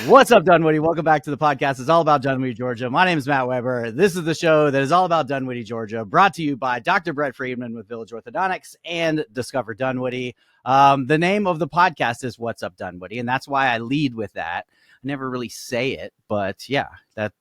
What's up, Dunwoody? Welcome back to the podcast. It's all about Dunwoody, Georgia. My name is Matt Weber. This is the show that is all about Dunwoody, Georgia, brought to you by Dr. Brett Friedman with Village Orthodontics and Discover Dunwoody. The name of the podcast is What's Up, Dunwoody, and that's why I lead with that. I never really say it, but yeah,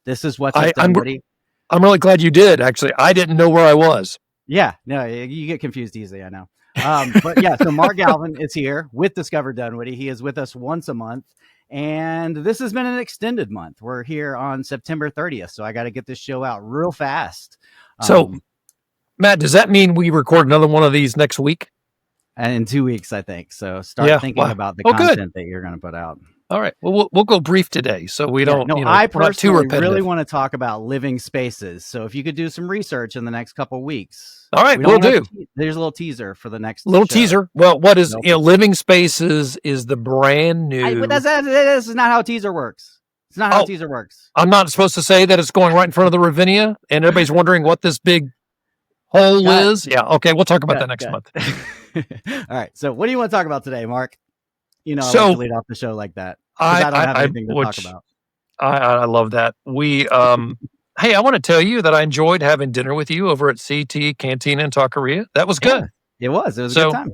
this is What's Up, Dunwoody. I'm really glad you did, actually. I didn't know where I was. Yeah, no, you get confused easily, I know. But yeah, so Mark Galvin is here with Discover Dunwoody. He is with us once a month. And this has been an extended month. We're here on September 30th, so I got to get this show out real fast. So, Matt, does that mean we record another one of these next week? And in 2 weeks, I think. So start thinking about the content that you're going to put out. All right. Well, we'll go brief today, so we don't. No, I personally really want to talk about living spaces. So if you could do some research in the next couple of weeks. All right, we'll do. There's a little teaser for the next little show. Teaser. Well, what is Living Spaces is the brand new. This is not how a teaser works. It's not how a teaser works. I'm not supposed to say that it's going right in front of the Ravinia, and everybody's wondering what this big hole is. Yeah. Okay, we'll talk about that next month. All right. So what do you want to talk about today, Mark? I like to lead off the show like that. I don't have anything to talk about. I love that. We hey, I want to tell you that I enjoyed having dinner with you over at CT Cantina in Taqueria. That was good. Yeah, it was a good time.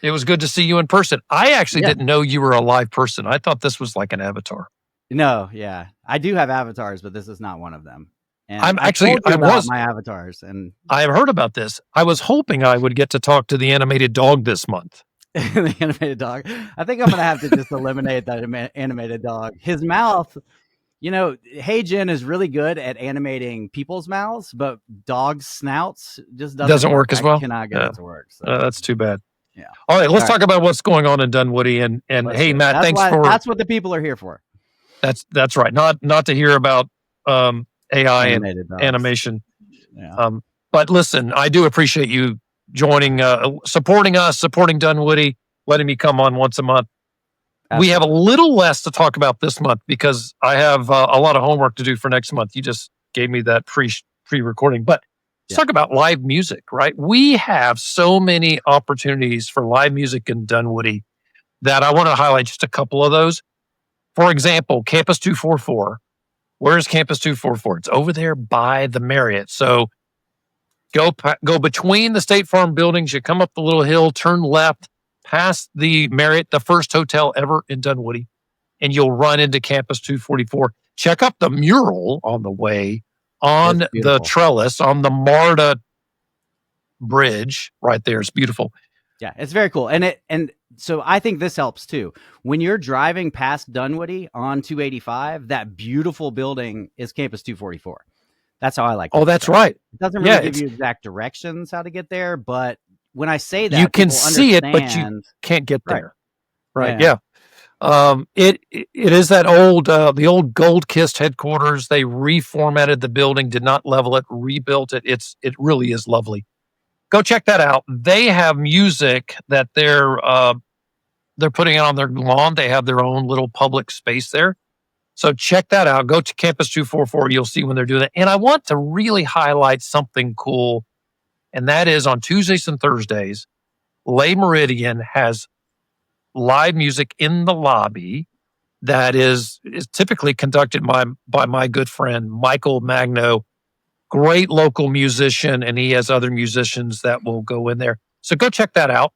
It was good to see you in person. I actually didn't know you were a live person. I thought this was like an avatar. No, yeah. I do have avatars, but this is not one of them. And I was my avatars, and I have heard about this. I was hoping I would get to talk to the animated dog this month. The animated dog. I think I'm going to have to just eliminate that animated dog. His mouth, Hey Jen is really good at animating people's mouths, but dogs' snouts just doesn't work as well. I cannot get it to work. So. That's too bad. Yeah. All right, let's talk about what's going on in Dunwoody. And hey, Matt, that's what the people are here for. That's right. Not to hear about AI animated and animation. Yeah. But listen, I do appreciate you joining, supporting us, supporting Dunwoody, letting me come on once a month. Absolutely. We have a little less to talk about this month because I have a lot of homework to do for next month. You just gave me that pre-recording, but let's talk about live music, right? We have so many opportunities for live music in Dunwoody that I want to highlight just a couple of those. For example, Campus 244. Where's Campus 244? It's over there by the Marriott. So go between the State Farm buildings. You come up the little hill, turn left, past the Marriott, the first hotel ever in Dunwoody, and you'll run into Campus 244. Check out the mural on the way on the trellis on the MARTA bridge right there. It's beautiful. Yeah, it's very cool. And so I think this helps too. When you're driving past Dunwoody on 285, that beautiful building is Campus 244. That's how I like it. Oh, that's right. It doesn't really give you exact directions how to get there, but when I say that, you can see it, but you can't get there. Right. Yeah. It is that old, the old Gold Kist headquarters. They reformatted the building, did not level it, rebuilt it. It really is lovely. Go check that out. They have music that they're putting out on their lawn. They have their own little public space there. So check that out. Go to Campus 244. You'll see when they're doing that. And I want to really highlight something cool. And that is on Tuesdays and Thursdays, Le Méridien has live music in the lobby that is typically conducted by my good friend, Michael Magno, great local musician, and he has other musicians that will go in there. So go check that out.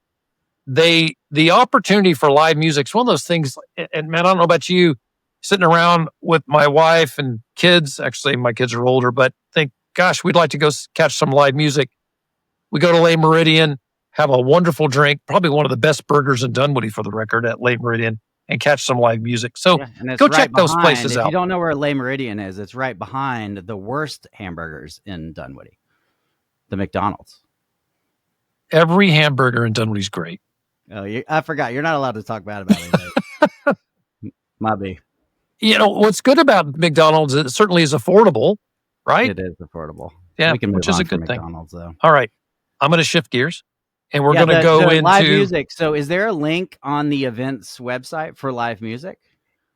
The opportunity for live music is one of those things, and man, I don't know about you, sitting around with my wife and kids, actually my kids are older, but think, gosh, we'd like to go catch some live music. We go to Le Méridien, have a wonderful drink, probably one of the best burgers in Dunwoody for the record at Le Méridien, and catch some live music. So go check those places out. If you don't know where Le Méridien is, it's right behind the worst hamburgers in Dunwoody, the McDonald's. Every hamburger in Dunwoody is great. Oh, I forgot. You're not allowed to talk bad about it. Might be. What's good about McDonald's, it certainly is affordable, right? It is affordable. Yeah, which is a good thing. Though. All right. I'm going to shift gears. And we're going to go into live music. So is there a link on the events website for live music?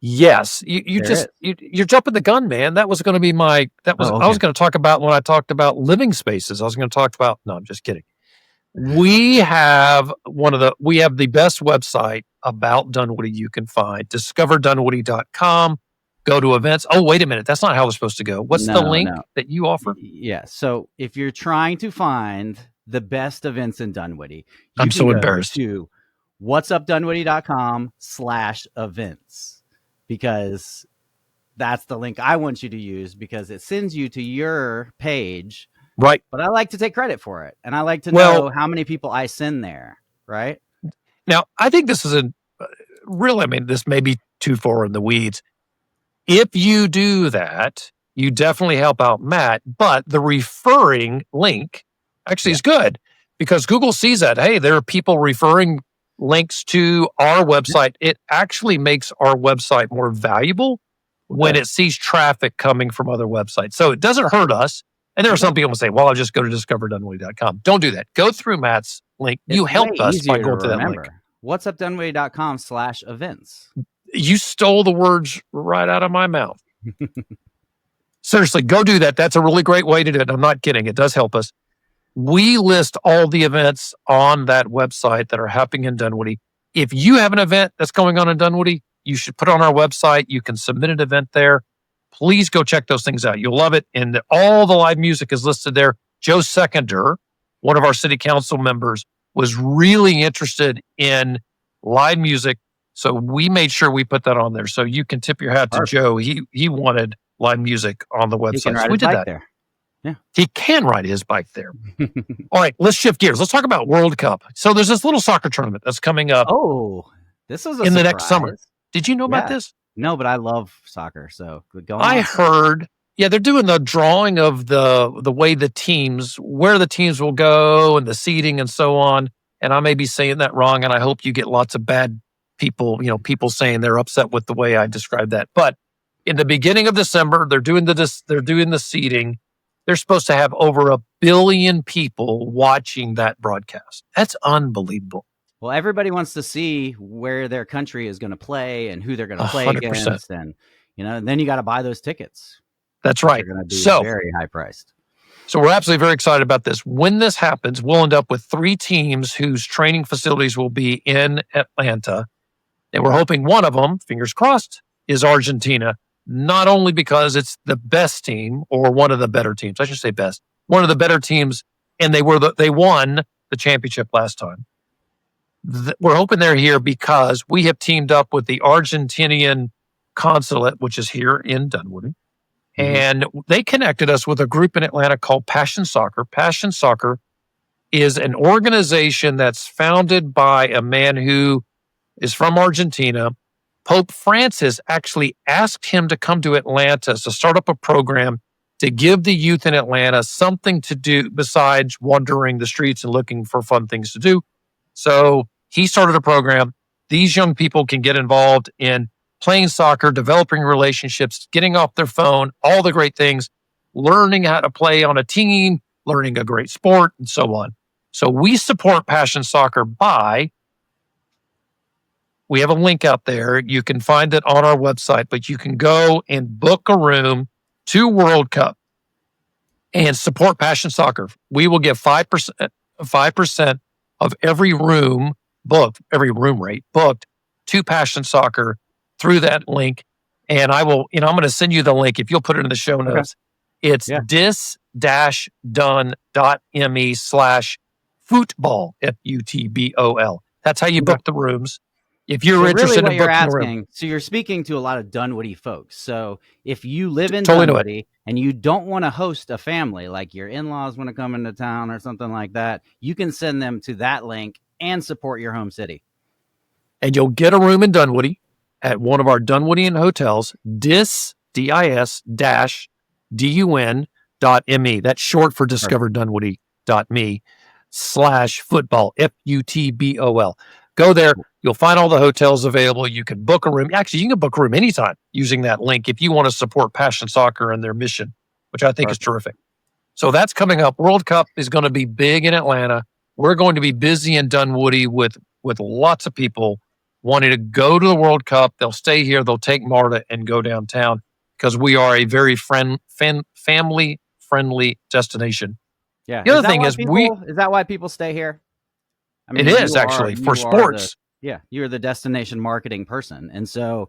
Yes. You're jumping the gun, man. That was going to be I was going to talk about when I talked about living spaces. I was going to talk about, no, I'm just kidding. We have the best website about Dunwoody you can find, discoverdunwoody.com. go to events. Oh, wait a minute. That's not how it's supposed to go. What's the link that you offer? Yeah. So if you're trying to find the best events in Dunwoody, I'm so embarrassed. To whatsupdunwoody.com/events, because that's the link I want you to use, because it sends you to your page. Right. But I like to take credit for it. And I like to know how many people I send there. Right. Now, I think this is this may be too far in the weeds. If you do that, you definitely help out Matt, but the referring link actually is good, because Google sees that, hey, there are people referring links to our website. It actually makes our website more valuable when it sees traffic coming from other websites. So it doesn't hurt us. And there are some people who say, well, I'll just go to discoverdunwoody.com. Don't do that. Go through Matt's link. You helped us by going to that link. whatsupdunwoody.com/events. You stole the words right out of my mouth. Seriously, go do that. That's a really great way to do it. I'm not kidding. It does help us. We list all the events on that website that are happening in Dunwoody. If you have an event that's going on in Dunwoody, you should put it on our website. You can submit an event there. Please go check those things out. You'll love it. And all the live music is listed there. Joe Seconder, one of our city council members, was really interested in live music. So we made sure we put that on there. So you can tip your hat to Joe. He wanted live music on the website. So we did that. There. Yeah. He can ride his bike there. All right, let's shift gears. Let's talk about World Cup. So there's this little soccer tournament that's coming up. Oh, this is in the next summer. Did you know about this? No, but I love soccer. So go on. I heard, they're doing the drawing of the way the teams, where the teams will go and the seeding and so on. And I may be saying that wrong. And I hope you get lots of bad people, people saying they're upset with the way I described that. But in the beginning of December, they're doing the seeding. They're supposed to have over 1 billion people watching that broadcast. That's unbelievable. Well, everybody wants to see where their country is going to play and who they're going to play 100%. Against. And, and then you got to buy those tickets. That's right. They're going to be very high priced. So we're absolutely very excited about this. When this happens, we'll end up with 3 teams whose training facilities will be in Atlanta. And we're hoping one of them, fingers crossed, is Argentina. Not only because it's the best team, or one of the better teams, I should say best, one of the better teams, and they won the championship last time. We're hoping they're here because we have teamed up with the Argentinian consulate, which is here in Dunwoody. Mm-hmm. And they connected us with a group in Atlanta called Passion Soccer. Passion Soccer is an organization that's founded by a man who is from Argentina. Pope Francis actually asked him to come to Atlanta to start up a program to give the youth in Atlanta something to do besides wandering the streets and looking for fun things to do. So he started a program. These young people can get involved in playing soccer, developing relationships, getting off their phone, all the great things, learning how to play on a team, learning a great sport, and so on. So we support Passion Soccer we have a link out there. You can find it on our website, but you can go and book a room to World Cup and support Passion Soccer. We will give 5% of every room rate booked to Passion Soccer through that link. And I will, I'm going to send you the link if you'll put it in the show notes. Okay. It's dis-dun.me/football, FUTBOL. That's how you book the rooms. If you're interested in booking a room. So you're speaking to a lot of Dunwoody folks. So if you live in Dunwoody and you don't want to host a family, like your in-laws want to come into town or something like that, you can send them to that link and support your home city. And you'll get a room in Dunwoody at one of our Dunwoodian hotels, dis-dun.me. That's short for discoverdunwoody.me/football, FUTBOL. Go there. You'll find all the hotels available. You can book a room. Actually, you can book a room anytime using that link if you want to support Passion Soccer and their mission, which I think is terrific. So that's coming up. World Cup is going to be big in Atlanta. We're going to be busy in Dunwoody with lots of people wanting to go to the World Cup. They'll stay here. They'll take MARTA and go downtown because we are a very family-friendly destination. Yeah. The other thing is is that why people stay here? I mean, it is actually for sports. You're the destination marketing person. And so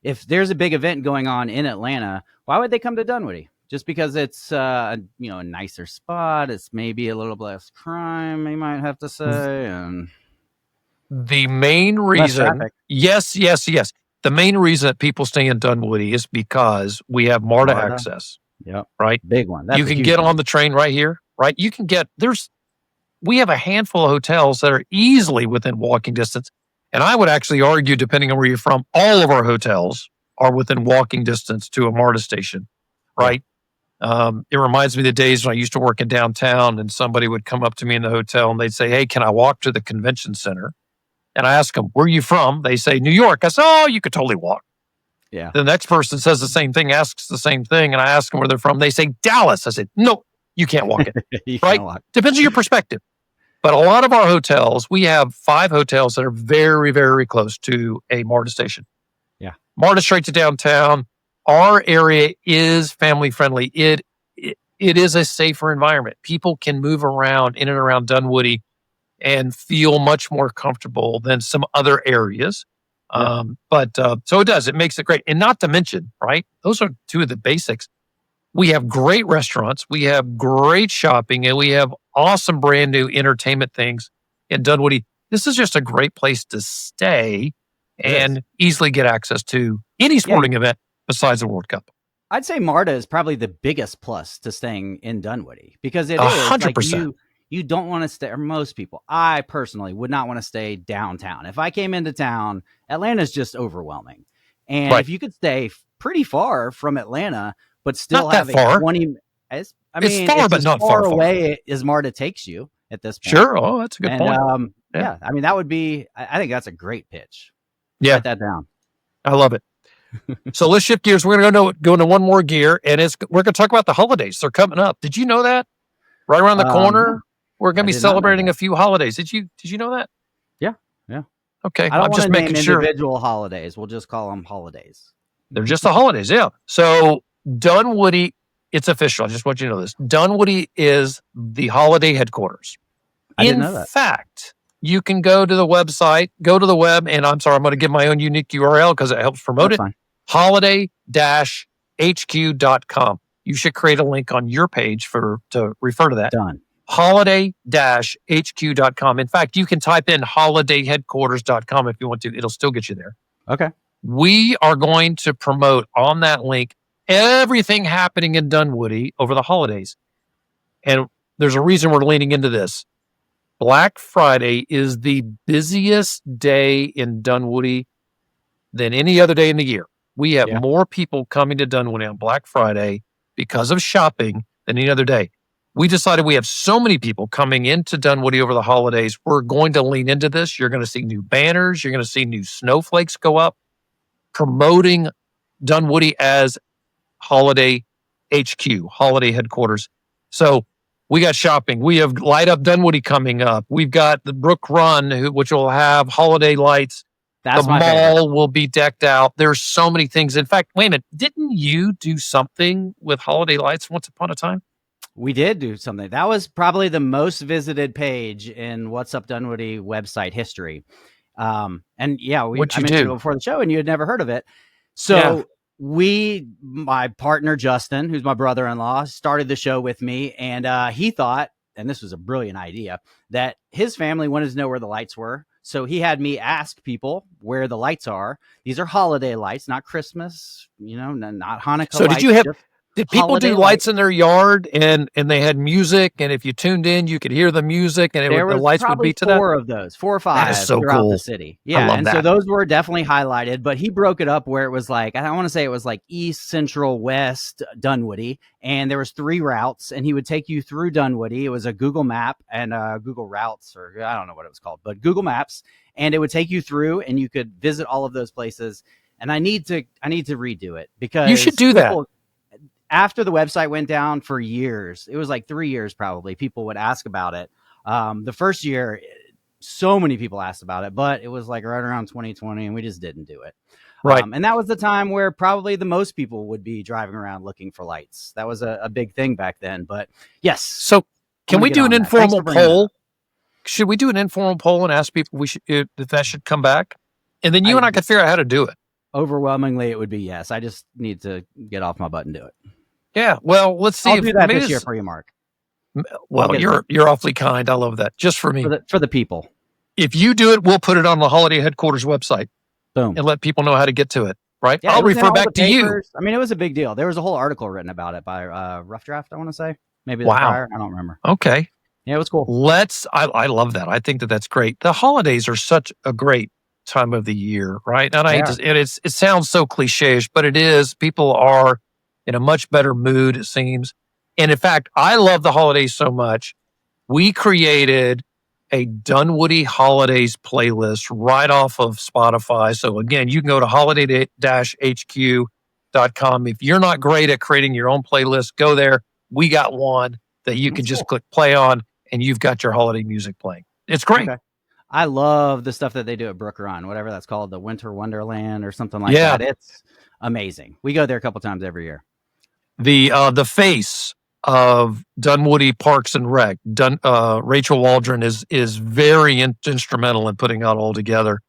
if there's a big event going on in Atlanta, why would they come to Dunwoody? Just because it's a nicer spot, it's maybe a little less crime, you might have to say, and the main reason, yes. The main reason that people stay in Dunwoody is because we have MARTA access. Yep. Right. Big one. You can get on the train right here, right? You can get, we have a handful of hotels that are easily within walking distance. And I would actually argue, depending on where you're from, all of our hotels are within walking distance to a MARTA station, right? It reminds me of the days when I used to work in downtown and somebody would come up to me in the hotel and they'd say, hey, can I walk to the convention center? And I ask them, where are you from? They say, New York. I say, oh, you could totally walk. Yeah. The next person says the same thing, asks the same thing. And I ask them where they're from. They say, Dallas. I said, no, you can't walk it. Right? Depends on your perspective. But a lot of our hotels, we have 5 hotels that are very, very close to a MARTA station. Yeah. MARTA straight to downtown. Our area is family friendly. It is a safer environment. People can move around in and around Dunwoody and feel much more comfortable than some other areas. Yeah. So it does. It makes it great. And not to mention, right? Those are 2 of the basics. We have great restaurants. We have great shopping, and we have awesome brand new entertainment things in Dunwoody. This is just a great place to stay and easily get access to any sporting event besides the World Cup. I'd say MARTA is probably the biggest plus to staying in Dunwoody because it is 100%. Like you don't want to stay, or most people, I personally would not want to stay downtown. If I came into town, Atlanta's just overwhelming. And if you could stay pretty far from Atlanta, but still have a 20, it's far, but not far away as MARTA takes you at this point. Sure. Oh, that's a good point. Yeah. I mean, that would be, I think that's a great pitch. Yeah. Write that down. I love it. So let's shift gears. We're going to go into one more gear, and we're going to talk about the holidays. They're coming up. Did you know that? Right around the corner, we're going to be celebrating a few holidays. Did you know that? Yeah. Okay. I don't just want to making name sure. Individual holidays. We'll just call them holidays. They're just the holidays. Yeah. So Dunwoody, it's official. I just want you to know this. Dunwoody is the holiday headquarters. I didn't know that. In fact, you can go to the website, and I'm sorry, I'm going to give my own unique URL because it helps promote it. Holiday-hq.com. You should create a link on your page to refer to that. Done. Holiday-hq.com. In fact, you can type in holidayheadquarters.com if you want to. It'll still get you there. Okay. We are going to promote on that link everything happening in Dunwoody over the holidays. And there's a reason we're leaning into this. Black Friday is the busiest day in Dunwoody than any other day in the year. We have more people coming to Dunwoody on Black Friday because of shopping than any other day. We decided we have so many people coming into Dunwoody over the holidays. We're going to lean into this. You're going to see new banners. You're going to see new snowflakes go up, promoting Dunwoody as Holiday HQ, Holiday Headquarters. So we got shopping. We have Light Up Dunwoody coming up. We've got the Brook Run, which will have holiday lights. The mall will be decked out. There's so many things. In fact, wait a minute. Didn't you do something with holiday lights once upon a time? We did do something. That was probably the most visited page in What's Up Dunwoody website history. I mentioned it before the show, and you had never heard of it. So my partner, Justin, who's my brother-in-law, started the show with me, and he thought, and this was a brilliant idea, that his family wanted to know where the lights were. So he had me ask people where the lights are. These are holiday lights, not Christmas, not Hanukkah lights. So did people do lights in their yard and they had music, and if you tuned in, you could hear the music, and the lights would be to that? 4 or 5 that is so throughout the city. Yeah, and so those were definitely highlighted, but he broke it up where it was like, I want to say it was like East, Central, West Dunwoody, and there was 3 routes, and he would take you through Dunwoody. It was a Google map and Google Routes, or I don't know what it was called, but Google Maps, and it would take you through, and you could visit all of those places. And I need to redo it because you should do that. After the website went down for years, it was like 3 years probably, people would ask about it. The first year, so many people asked about it, but it was like right around 2020, and we just didn't do it. Right. And that was the time where probably the most people would be driving around looking for lights. That was a big thing back then. But yes. So can we do an informal poll? Should we do an informal poll and ask people if that should come back? And then you and I could figure out how to do it. overwhelmingly it would be yes. I just need to get off my butt and do it. Yeah. Well, let's see. I'll do that this year for you, Mark. Well, you're awfully kind. I love that. Just for me. For the people. If you do it, we'll put it on the Holiday Headquarters website. Boom. And let people know how to get to it. Right? Yeah, I'll refer back to you. I mean, it was a big deal. There was a whole article written about it by Rough Draft, I want to say. Maybe wow. I don't remember. Okay. Yeah, it was cool. I love that. I think that's great. The holidays are such a great time of the year, right? And it sounds so cliche-ish, but it is. People are in a much better mood, it seems. And in fact, I love the holidays so much. We created a Dunwoody Holidays playlist right off of Spotify. So again, you can go to holiday-hq.com. If you're not great at creating your own playlist, go there. We got one that you can just click play on, and you've got your holiday music playing. It's great. Okay. I love the stuff that they do at Brook Run, whatever that's called, the Winter Wonderland or something like that. It's amazing. We go there a couple times every year. The face of Dunwoody Parks and Rec, Rachel Waldron is very instrumental in putting it all together.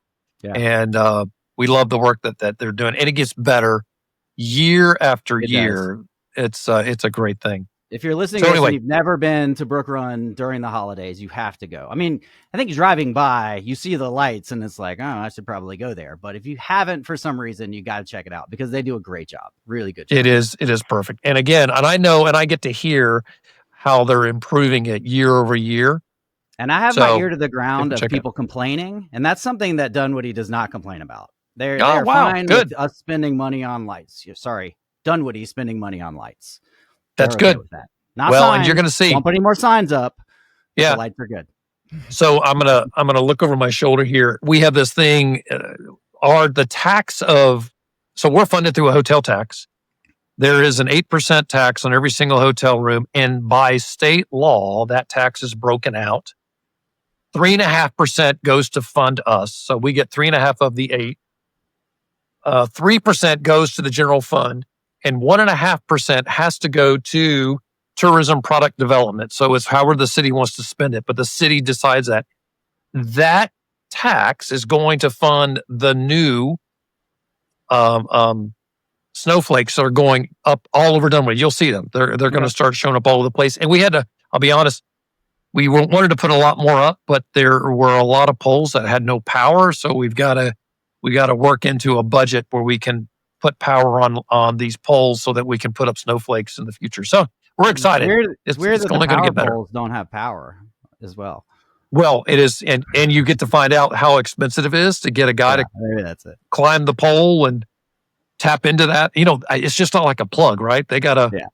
Yeah. And we love the work that they're doing, and it gets better year after year. It's a great thing. If you're listening to this and you've never been to Brook Run during the holidays, you have to go. I mean, I think driving by, you see the lights and it's like, oh, I should probably go there. But if you haven't for some reason, you got to check it out because they do a great job. Really good job. It is perfect. And again, and I know, and I get to hear how they're improving it year over year. And I have my ear to the ground of people complaining. And that's something that Dunwoody does not complain about. They're fine with us spending money on lights. Sorry, Dunwoody spending money on lights. That's good. With that. Not signs. And you're going to see. Don't put any more signs up. Yeah, the lights are good. So I'm gonna look over my shoulder here. We have this thing. The tax of so we're funded through a hotel tax. There is an 8% tax on every single hotel room, and by state law, that tax is broken out. 3.5% goes to fund us, so we get 3.5 of the 8. 3% goes to the general fund. And 1.5% has to go to tourism product development. So it's however the city wants to spend it, but the city decides that. That tax is going to fund the new snowflakes that are going up all over Dunwoody. You'll see them. They're going to start showing up all over the place. And we had to, I'll be honest, we wanted to put a lot more up, but there were a lot of poles that had no power. So we got to work into a budget where we can put power on these poles so that we can put up snowflakes in the future. So we're excited. It's weird that only the power poles don't have power as well. Well, it is, and you get to find out how expensive it is to get a guy to climb the pole and tap into that. You know, it's just not like a plug, right? They gotta. Yeah.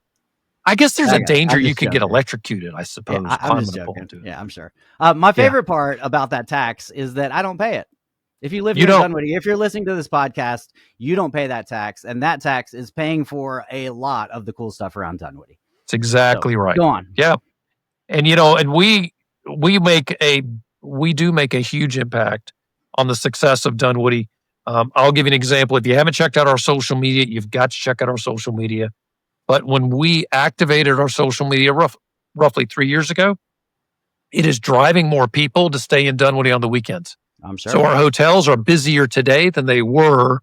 I guess there's a danger you could get electrocuted. I suppose. Yeah, I'm just joking. Yeah, I'm sure. My favorite part about that tax is that I don't pay it. If you live in Dunwoody, if you're listening to this podcast, you don't pay that tax, and that tax is paying for a lot of the cool stuff around Dunwoody. It's exactly right. Go on. Yeah, and and we do make a huge impact on the success of Dunwoody. I'll give you an example. If you haven't checked out our social media, you've got to check out our social media. But when we activated our social media roughly 3 years ago, it is driving more people to stay in Dunwoody on the weekends. I'm sure. So our hotels are busier today than they were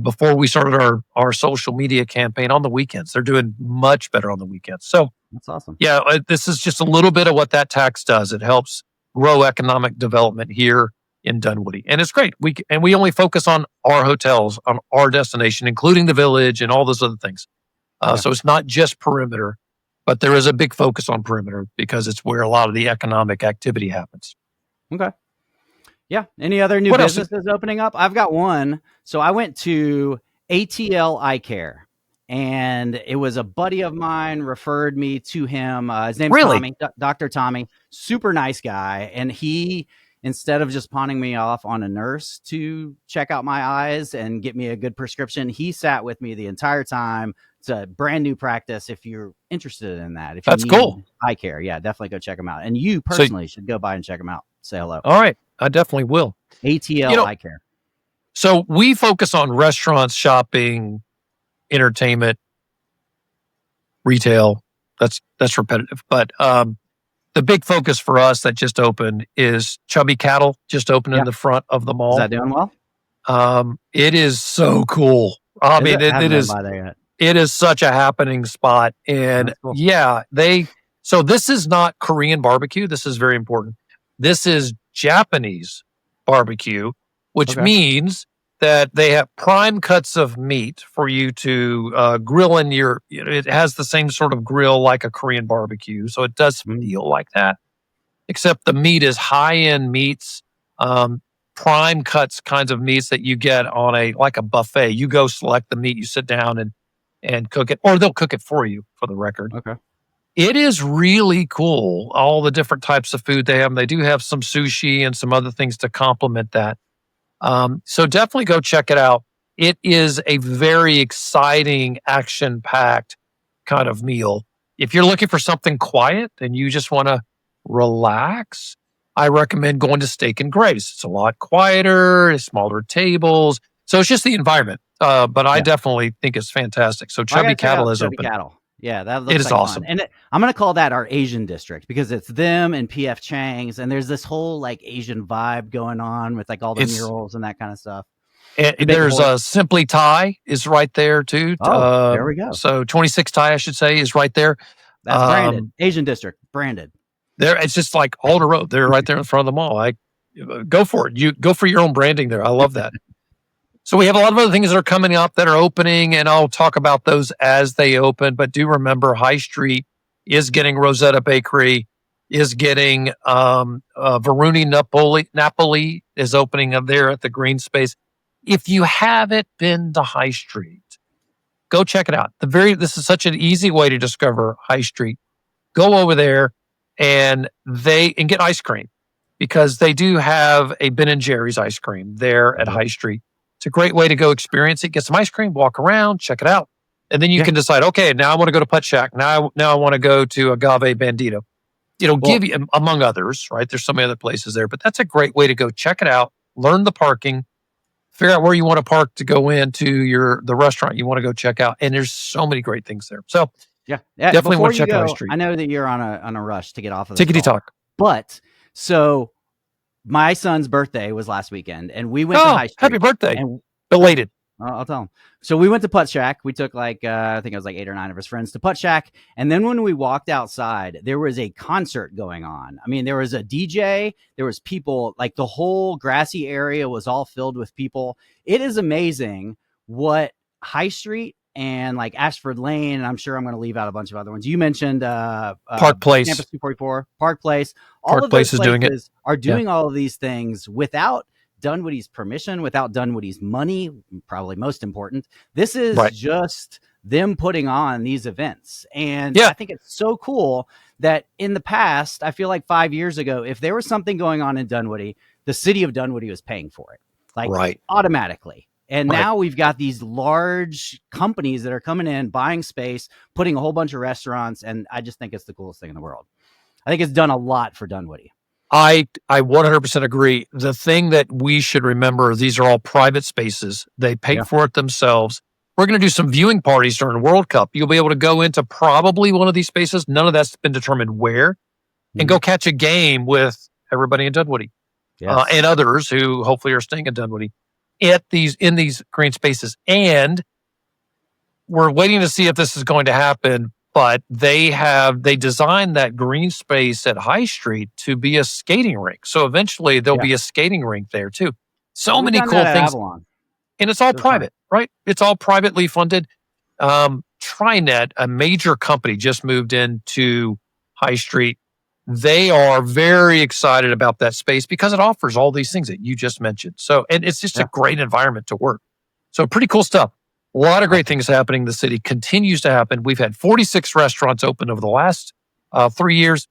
before we started our social media campaign on the weekends. They're doing much better on the weekends. So that's awesome. Yeah, this is just a little bit of what that tax does. It helps grow economic development here in Dunwoody, and it's great. We only focus on our hotels, on our destination, including the village and all those other things. So it's not just perimeter, but there is a big focus on perimeter because it's where a lot of the economic activity happens. Okay. Yeah. Any other new businesses opening up? I've got one. So I went to ATL Eye Care, and it was a buddy of mine referred me to him. His name's Tommy, Dr. Tommy, super nice guy. And he, instead of just pawning me off on a nurse to check out my eyes and get me a good prescription, he sat with me the entire time. It's a brand new practice. If you're interested in that, if that's cool. Eye care, yeah, definitely go check them out. And you personally should go by and check them out. Say hello. All right, I definitely will. ATL Eye Care. So we focus on restaurants, shopping, entertainment, retail. That's repetitive, but the big focus for us that just opened is Chubby Cattle. Just opened in the front of the mall. Is that doing well? It is so cool. I mean, it is. It is such a happening spot, and cool. So this is not Korean barbecue. This is very important. This is Japanese barbecue, which means that they have prime cuts of meat for you to grill in it has the same sort of grill like a Korean barbecue. So it does feel like that, except the meat is high-end meats, prime cuts kinds of meats that you get on a buffet. You go select the meat, you sit down and cook it, or they'll cook it for you, for the record. Okay. It is really cool, all the different types of food they have. They do have some sushi and some other things to complement that. So definitely go check it out. It is a very exciting, action-packed kind of meal. If you're looking for something quiet and you just want to relax, I recommend going to Steak and Grace. It's a lot quieter, smaller tables. So it's just the environment. But I definitely think it's fantastic. So Chubby Cattle is open. Yeah, that looks awesome. And I'm going to call that our Asian district because it's them and PF Chang's. And there's this whole like Asian vibe going on with like all the murals and that kind of stuff. And there's Simply Thai is right there too. Oh, there we go. So 26 Thai, I should say, is right there. That's branded. Asian district, branded. There, it's just like all the road. They're right there in front of the mall. Go for it. You go for your own branding there. I love that. So we have a lot of other things that are coming up that are opening, and I'll talk about those as they open. But do remember, High Street is getting Rosetta Bakery, is getting Veroni Napoli is opening up there at the green space. If you haven't been to High Street, go check it out. This is such an easy way to discover High Street. Go over there and get ice cream, because they do have a Ben & Jerry's ice cream there at High Street. It's a great way to go experience it, get some ice cream, walk around, check it out. And then you can decide, okay, now I want to go to Putt Shack. Now I want to go to Agave Bandito. Give you, among others, right? There's so many other places there, but that's a great way to go check it out, learn the parking, figure out where you want to park to go into the restaurant you want to go check out. And there's so many great things there. So definitely want to check out High Street. I know that you're on a rush to get off of this talk. But so my son's birthday was last weekend, and we went to High Street. Happy birthday. Belated. I'll tell him. So we went to Putt Shack. We took I think it was like 8 or 9 of his friends to Putt Shack. And then when we walked outside, there was a concert going on. I mean, there was a DJ, there was people, like the whole grassy area was all filled with people. It is amazing what High Street and like Ashford Lane, and I'm sure I'm going to leave out a bunch of other ones. You mentioned Park Place, Campus 244, Park Place. Park Place is doing it. Are doing all of these things without Dunwoody's permission, without Dunwoody's money, probably most important. This is just them putting on these events. And I think it's so cool that in the past, I feel like 5 years ago, if there was something going on in Dunwoody, the city of Dunwoody was paying for it, automatically. And now we've got these large companies that are coming in, buying space, putting a whole bunch of restaurants. And I just think it's the coolest thing in the world. I think it's done a lot for Dunwoody. I 100% agree. The thing that we should remember, these are all private spaces. They pay for it themselves. We're going to do some viewing parties during World Cup. You'll be able to go into probably one of these spaces. None of that's been determined where. And go catch a game with everybody in Dunwoody. And others who hopefully are staying in Dunwoody in these green spaces. And we're waiting to see if this is going to happen. But they designed that green space at High Street to be a skating rink. So eventually there'll be a skating rink there too. So many cool things. Avalon. And it's all private, right? It's all privately funded. TriNet, a major company, just moved into High Street. They are very excited about that space because it offers all these things that you just mentioned. So, and it's just a great environment to work. So pretty cool stuff. A lot of great things happening. The city continues to happen. We've had 46 restaurants open over the last 3 years.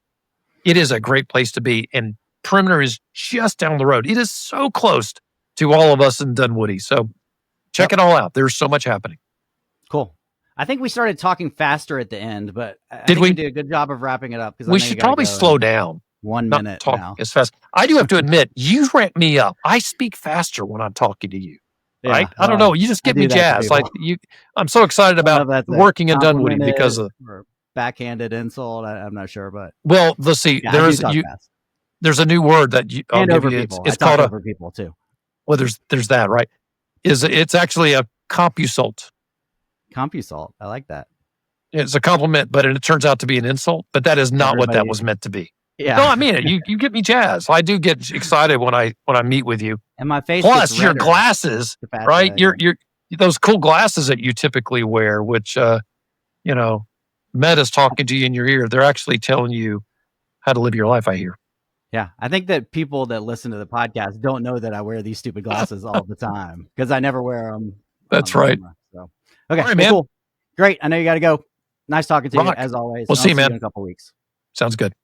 It is a great place to be. And Perimeter is just down the road. It is so close to all of us in Dunwoody. So check it all out. There's so much happening. Cool. I think we started talking faster at the end, but I think we did a good job of wrapping it up. We should probably slow down. 1 minute talk now. As fast. I do have to admit, you ramp me up. I speak faster when I'm talking to you. Right? I don't know. You just give me jazz. Like I'm so excied about working in Dunwoody because of backhanded insult. I'm not sure, but let's see. There's a new word that over people. It's called over people too. Well, there's that, right? it's actually a compusult. Compusalt. I like that. It's a compliment, but it turns out to be an insult. But that is not what that was meant to be. Yeah. No, I mean it. You get me jazzed. I do get excited when I meet with you. And my face. Plus your glasses, right? Your those cool glasses that you typically wear, which Meta's talking to you in your ear. They're actually telling you how to live your life, I hear. Yeah, I think that people that listen to the podcast don't know that I wear these stupid glasses all the time because I never wear them. That's right. Camera, so okay, all right, man. Cool. Great. I know you got to go. Nice talking to you as always. We'll see you, man. In a couple weeks. Sounds good.